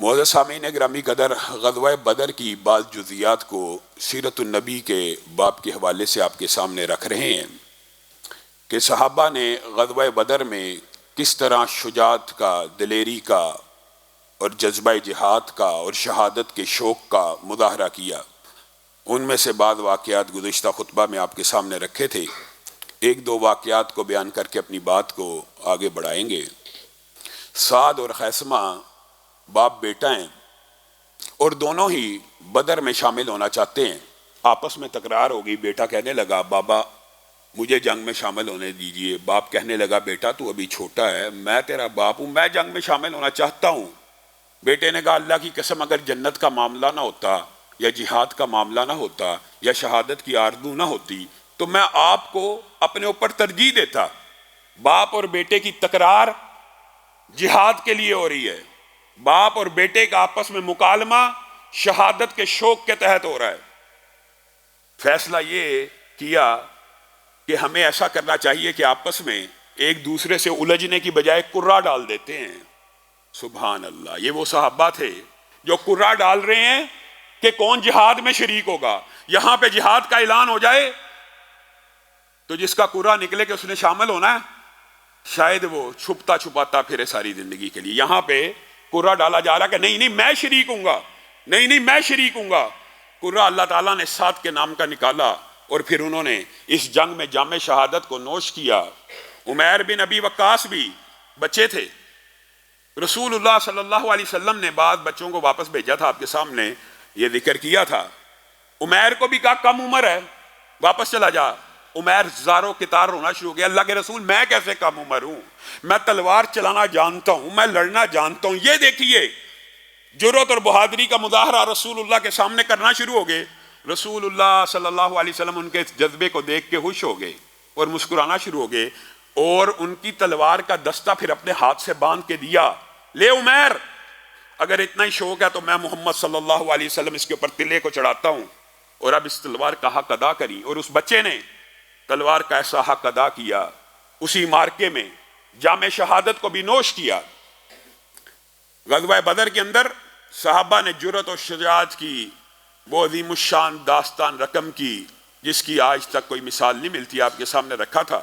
معزز سامعین گرامی قدر، غزوہ بدر کی بعض جزیات کو سیرت النبی کے باب کے حوالے سے آپ کے سامنے رکھ رہے ہیں کہ صحابہ نے غزوہ بدر میں کس طرح شجاعت کا، دلیری کا اور جذبہ جہاد کا اور شہادت کے شوق کا مظاہرہ کیا۔ ان میں سے بعض واقعات گزشتہ خطبہ میں آپ کے سامنے رکھے تھے، ایک دو واقعات کو بیان کر کے اپنی بات کو آگے بڑھائیں گے۔ سعد اور خیثمہ باپ بیٹا ہیں اور دونوں ہی بدر میں شامل ہونا چاہتے ہیں۔ آپس میں تکرار ہو گئی، بیٹا کہنے لگا بابا مجھے جنگ میں شامل ہونے دیجئے، باپ کہنے لگا بیٹا تو ابھی چھوٹا ہے، میں تیرا باپ ہوں، میں جنگ میں شامل ہونا چاہتا ہوں۔ بیٹے نے کہا اللہ کی قسم اگر جنت کا معاملہ نہ ہوتا یا جہاد کا معاملہ نہ ہوتا یا شہادت کی آرزو نہ ہوتی تو میں آپ کو اپنے اوپر ترجیح دیتا۔ باپ اور بیٹے کی تکرار جہاد کے لیے ہو رہی ہے، باپ اور بیٹے کا آپس میں مکالمہ شہادت کے شوق کے تحت ہو رہا ہے۔ فیصلہ یہ کیا کہ ہمیں ایسا کرنا چاہیے کہ آپس میں ایک دوسرے سے الجھنے کی بجائے کرا ڈال دیتے ہیں۔ سبحان اللہ، یہ وہ صحابہ تھے جو کرا ڈال رہے ہیں کہ کون جہاد میں شریک ہوگا۔ یہاں پہ جہاد کا اعلان ہو جائے تو جس کا کرا نکلے کہ اس نے شامل ہونا ہے، شاید وہ چھپتا چھپاتا پھرے ساری زندگی کے لیے۔ یہاں پہ کرا ڈالا جا رہا کہ نہیں میں شریک ہوں گا، نہیں میں شریک ہوں گا۔ کرا اللہ تعالیٰ نے سعد کے نام کا نکالا اور پھر انہوں نے اس جنگ میں جام شہادت کو نوش کیا۔ عمیر بن ابی وقاص بھی بچے تھے، رسول اللہ صلی اللہ علیہ وسلم نے بعض بچوں کو واپس بھیجا تھا، آپ کے سامنے یہ ذکر کیا تھا۔ عمیر کو بھی کہا کم عمر ہے واپس چلا جا۔ عمیر زاروں کتار رونا شروع ہو گیا، اللہ کے رسول میں کیسے کم عمر ہوں، میں تلوار چلانا جانتا ہوں، میں لڑنا جانتا ہوں۔ یہ دیکھیے جرأت اور بہادری کا مظاہرہ رسول اللہ کے سامنے کرنا شروع ہو گئے۔ رسول اللہ صلی اللہ علیہ وسلم ان کے جذبے کو دیکھ کے خوش ہو گئے اور مسکرانا شروع ہو گئے اور ان کی تلوار کا دستہ پھر اپنے ہاتھ سے باندھ کے دیا، لے عمیر اگر اتنا ہی شوق ہے تو میں محمد صلی اللہ علیہ وسلم اس کے اوپر تلے کو چڑھاتا ہوں اور اب اس تلوار کا حق ادا کری۔ اور اس بچے نے تلوار کا ایسا حق ادا کیا، اسی مارکے میں جام شہادت کو بھی نوش کیا۔ غزوہ بدر کے اندر صحابہ نے جرأت اور شجاعت کی وہ عظیم الشان داستان رقم کی جس کی آج تک کوئی مثال نہیں ملتی، آپ کے سامنے رکھا تھا۔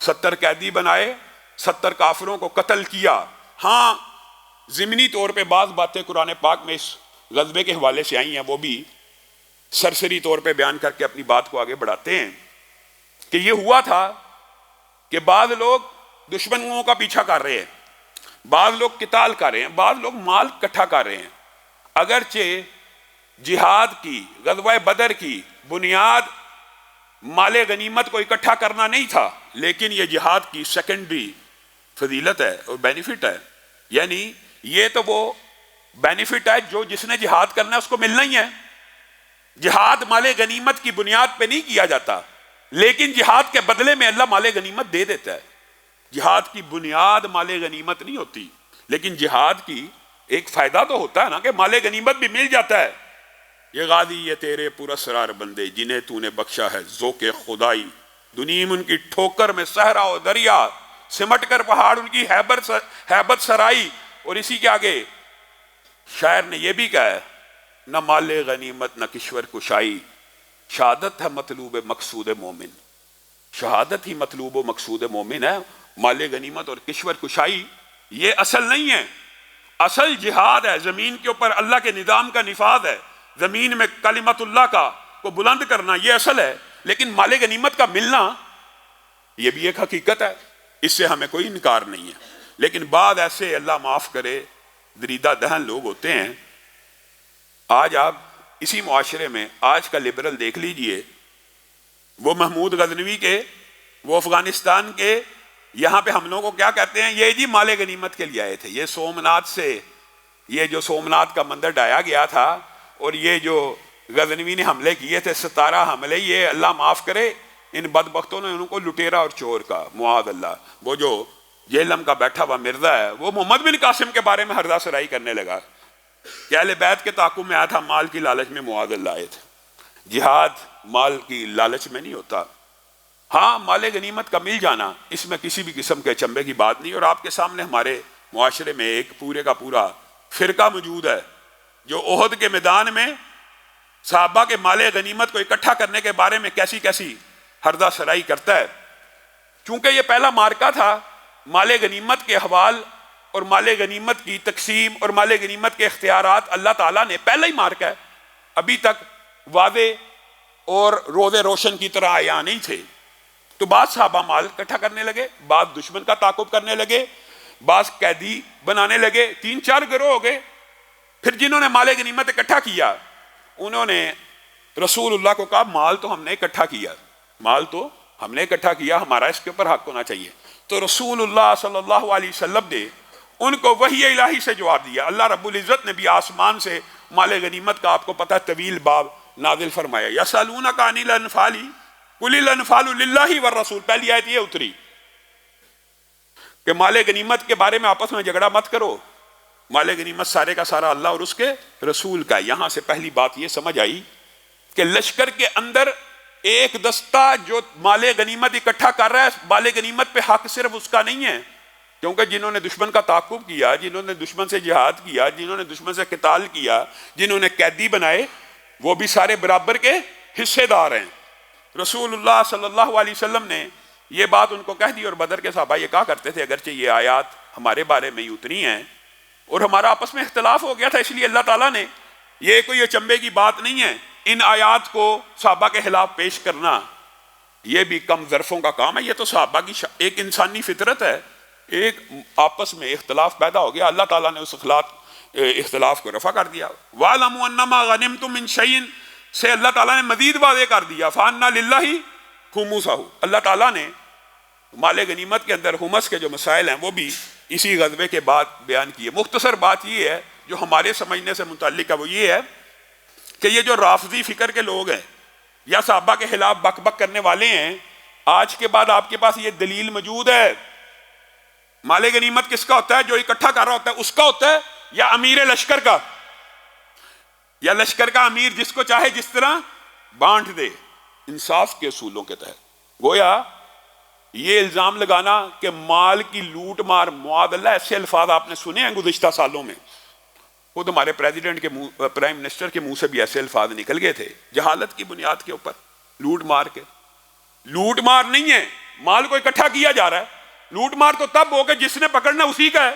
70 قیدی بنائے، 70 کافروں کو قتل کیا۔ ہاں ضمنی طور پہ بعض باتیں قرآن پاک میں اس غزوے کے حوالے سے آئی ہیں، وہ بھی سرسری طور پہ بیان کر کے اپنی بات کو آگے بڑھاتے ہیں کہ یہ ہوا تھا کہ بعض لوگ دشمنوں کا پیچھا کر رہے ہیں، بعض لوگ قتال کر رہے ہیں، بعض لوگ مال اکٹھا کر رہے ہیں۔ اگرچہ جہاد کی، غزوہ بدر کی بنیاد مال غنیمت کو اکٹھا کرنا نہیں تھا، لیکن یہ جہاد کی سیکنڈری فضیلت ہے اور بینیفٹ ہے۔ یعنی یہ تو وہ بینیفٹ ہے جو جس نے جہاد کرنا ہے اس کو ملنا ہی ہے۔ جہاد مال غنیمت کی بنیاد پہ نہیں کیا جاتا، لیکن جہاد کے بدلے میں اللہ مال غنیمت دے دیتا ہے۔ جہاد کی بنیاد مال غنیمت نہیں ہوتی، لیکن جہاد کی ایک فائدہ تو ہوتا ہے نا کہ مال غنیمت بھی مل جاتا ہے۔ یہ غازی یہ تیرے پراسرار بندے جنہیں تو نے بخشا ہے ذوق خدائی، دنیم ان کی ٹھوکر میں صحرا و دریا، سمٹ کر پہاڑ ان کی ہیبت سرائی۔ اور اسی کے آگے شاعر نے یہ بھی کہا ہے نہ مال غنیمت نہ کشور کشائی، شہادت ہے مطلوب مقصود مومن۔ شہادت ہی مطلوب و مقصود مومن ہے، مال غنیمت اور کشور کشائی یہ اصل نہیں ہے۔ اصل جہاد ہے، زمین کے اوپر اللہ کے نظام کا نفاذ ہے، زمین میں کلمت اللہ کا کو بلند کرنا، یہ اصل ہے۔ لیکن مال غنیمت کا ملنا یہ بھی ایک حقیقت ہے، اس سے ہمیں کوئی انکار نہیں ہے۔ لیکن بعد ایسے اللہ معاف کرے دریدہ دہن لوگ ہوتے ہیں۔ آج آپ اسی معاشرے میں آج کا لبرل دیکھ لیجئے، وہ محمود غزنوی کے، وہ افغانستان کے، یہاں پہ ہم لوگوں کو کیا کہتے ہیں، یہ جی مال غنیمت کے لیے آئے تھے، یہ سومناتھ سے، یہ جو سومناتھ کا مندر ڈھایا گیا تھا اور یہ جو غزنوی نے حملے کیے تھے 17 حملے، یہ اللہ معاف کرے ان بدبختوں نے ان کو لٹیرا اور چور کا معاذ اللہ۔ وہ جو جہلم کا بیٹھا ہوا مرزا ہے وہ محمد بن قاسم کے بارے میں ہرزہ سرائی کرنے لگا کہ اہل بیت کے تعاقب میں آیا تھا، مال کی لالچ میں معاذ اللہ آئے تھے۔ جہاد مال کی لالچ میں نہیں ہوتا۔ ہاں مال غنیمت کا مل جانا اس میں کسی بھی قسم کے چمبے کی بات نہیں، اور آپ کے سامنے ہمارے معاشرے میں ایک پورے کا پورا فرقہ موجود ہے جو احد کے میدان میں صحابہ کے مال غنیمت کو اکٹھا کرنے کے بارے میں کیسی کیسی ہردہ سرائی کرتا ہے. چونکہ یہ پہلا مارکہ تھا، مال غنیمت کے حوال اور مال غنیمت کی تقسیم اور مال غنیمت کے اختیارات اللہ تعالیٰ نے پہلا ہی مارکہ ہے، ابھی تک واضح اور روز روشن کی طرح آیا نہیں تھے. تو بعض صحابہ مال اکٹھا کرنے لگے، بعض دشمن کا تعاقب کرنے لگے، بعض قیدی بنانے لگے، 3-4 گروہ ہو گئے. پھر جنہوں نے مال غنیمت اکٹھا کیا انہوں نے رسول اللہ کو کہا مال تو ہم نے اکٹھا کیا، مال تو ہم نے اکٹھا کیا، ہمارا اس کے اوپر حق ہونا چاہیے. تو رسول اللہ صلی اللہ علیہ وسلم نے ان کو وحی الہی سے جواب دیا. اللہ رب العزت نے بھی آسمان سے مال غنیمت کا آپ کو پتہ طویل باب نازل فرمایا. یسألونک عن الانفال قل الانفال للہ والرسول، پہلی آیت یہ اتری کہ مال غنیمت کے بارے میں آپس میں جھگڑا مت کرو، مال غنیمت سارے کا سارا اللہ اور اس کے رسول کا. یہاں سے پہلی بات یہ سمجھ آئی کہ لشکر کے اندر ایک دستہ جو مال غنیمت اکٹھا کر رہا ہے، مال غنیمت پہ حق صرف اس کا نہیں ہے، کیونکہ جنہوں نے دشمن کا تعاقب کیا، جنہوں نے دشمن سے جہاد کیا، جنہوں نے دشمن سے قتال کیا، جنہوں نے قیدی بنائے، وہ بھی سارے برابر کے حصے دار ہیں. رسول اللہ صلی اللہ علیہ وسلم نے یہ بات ان کو کہہ دی. اور بدر کے صحابہ یہ کہا کرتے تھے اگرچہ یہ آیات ہمارے بارے میں ہی اتری ہیں اور ہمارا آپس میں اختلاف ہو گیا تھا، اس لیے اللہ تعالیٰ نے، یہ کوئی اچنبے کی بات نہیں ہے ان آیات کو صحابہ کے خلاف پیش کرنا، یہ بھی کم ظرفوں کا کام ہے. یہ تو صحابہ کی ایک انسانی فطرت ہے، ایک آپس میں اختلاف پیدا ہو گیا، اللہ تعالیٰ نے اس اختلاف کو رفع کر دیا. وَاعْلَمُوا أَنَّمَا غَنِمْتُم مِّن شَيْءٍ سے اللہ تعالیٰ نے مزید واضح کر دیا فَأَنَّ لِلَّهِ خُمُسَهُ. اللہ تعالیٰ نے مال غنیمت کے اندر خمس کے جو مسائل ہیں وہ بھی اسی غزوے کے بعد بیان کیے. مختصر بات یہ ہے جو ہمارے سمجھنے سے متعلق ہے، وہ یہ ہے کہ یہ جو رافضی فکر کے لوگ ہیں یا صحابہ کے خلاف بک بک کرنے والے ہیں، آج کے بعد آپ کے پاس یہ دلیل موجود ہے. مال غنیمت کس کا ہوتا ہے؟ جو اکٹھا کر رہا ہوتا ہے اس کا ہوتا ہے، یا امیر لشکر کا، یا لشکر کا امیر جس کو چاہے جس طرح بانٹ دے انصاف کے اصولوں کے تحت. گویا یہ الزام لگانا کہ مال کی لوٹ مار، معاذ اللہ، ایسے الفاظ آپ نے سنے ہیں گزشتہ سالوں میں، خود ہمارے پریزیڈنٹ کے منہ، پرائم منسٹر کے منہ سے بھی ایسے الفاظ نکل گئے تھے جہالت کی بنیاد کے اوپر، لوٹ مار کے. لوٹ مار نہیں ہے، مال کو اکٹھا کیا جا رہا ہے. لوٹ مار تو تب ہو کہ جس نے پکڑنا اسی کا ہے.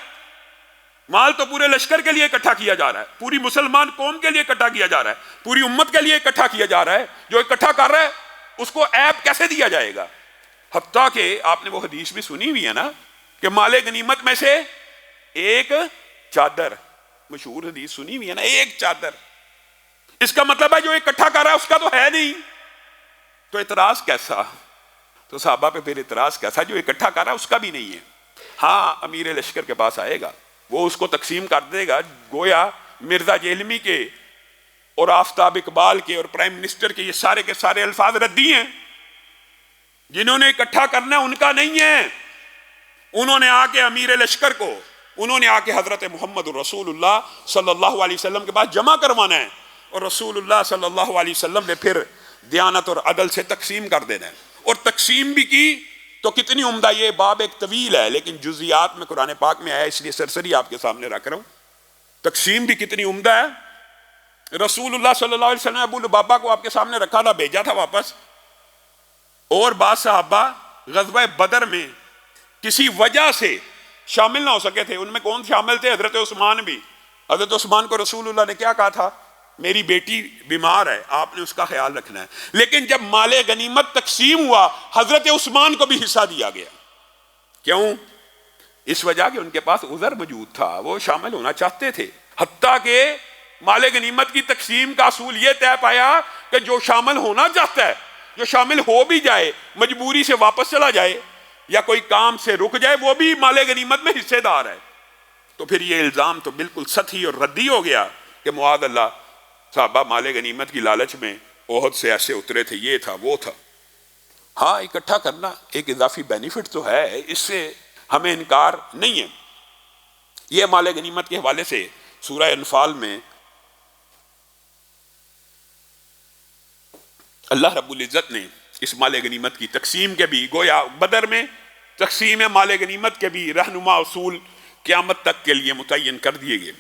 مال تو پورے لشکر کے لیے اکٹھا کیا جا رہا ہے، پوری مسلمان قوم کے لیے اکٹھا کیا جا رہا ہے، پوری امت کے لیے اکٹھا کیا جا رہا ہے. جو اکٹھا کر رہا ہے اس کو عیب کیسے دیا جائے گا؟ حتیٰ کہ آپ نے وہ حدیث بھی سنی ہوئی ہے نا کہ مال غنیمت میں سے ایک چادر، مشہور حدیث سنی ہوئی ہے نا، ایک چادر. اس کا مطلب ہے جو اکٹھا کر رہا ہے اس کا تو ہے نہیں. تو اعتراض کیسا؟ تو صحابہ پہ پھر اعتراض کیسا؟ جو اکٹھا کر رہا ہے اس کا بھی نہیں ہے. ہاں امیر لشکر کے پاس آئے گا، وہ اس کو تقسیم کر دے گا. گویا مرزا جیلمی کے اور آفتاب اقبال کے اور پرائم منسٹر کے یہ سارے الفاظ ردی ہیں. جنہوں نے اکٹھا کرنا ان کا نہیں ہے. انہوں نے آ کے امیر لشکر کو، انہوں نے آ کے حضرت محمد رسول اللہ صلی اللہ علیہ وسلم کے پاس جمع کروانا ہے، اور رسول اللہ صلی اللہ علیہ وسلم نے پھر دیانت اور عدل سے تقسیم کر دینا ہے. اور تقسیم بھی کی تو کتنی عمدہ. یہ باب ایک طویل ہے لیکن جزیات میں قرآن پاک میں آیا، اس لیے سرسری آپ کے سامنے رکھ رہا ہوں. تقسیم بھی کتنی عمدہ ہے. رسول اللہ صلی اللہ علیہ وسلم نے ابو لبابہ کو آپ کے سامنے رکھا تھا، بھیجا تھا واپس. اور بعض صحابہ غزوہ بدر میں کسی وجہ سے شامل نہ ہو سکے تھے. ان میں کون شامل تھے؟ حضرت عثمان بھی. حضرت عثمان کو رسول اللہ نے کیا کہا تھا؟ میری بیٹی بیمار ہے، آپ نے اس کا خیال رکھنا ہے. لیکن جب مال غنیمت تقسیم ہوا حضرت عثمان کو بھی حصہ دیا گیا. کیوں؟ اس وجہ کہ ان کے پاس عذر موجود تھا، وہ شامل ہونا چاہتے تھے. حتیٰ کہ مال غنیمت کی تقسیم کا اصول یہ طے پایا کہ جو شامل ہونا چاہتا ہے، جو شامل ہو بھی جائے، مجبوری سے واپس چلا جائے یا کوئی کام سے رک جائے، وہ بھی مال غنیمت میں حصے دار ہے. تو پھر یہ الزام تو بالکل سطحی اور ردی ہو گیا کہ معاذ اللہ صحابہ مال غنیمت کی لالچ میں احد سے ایسے اترے تھے، یہ تھا وہ تھا. ہاں اکٹھا کرنا ایک اضافی بینیفٹ تو ہے، اس سے ہمیں انکار نہیں ہے. یہ مال غنیمت کے حوالے سے سورہ انفال میں اللہ رب العزت نے اس مال غنیمت کی تقسیم کے بھی، گویا بدر میں تقسیم مال غنیمت کے بھی رہنما اصول قیامت تک کے لیے متعین کر دیے گئے.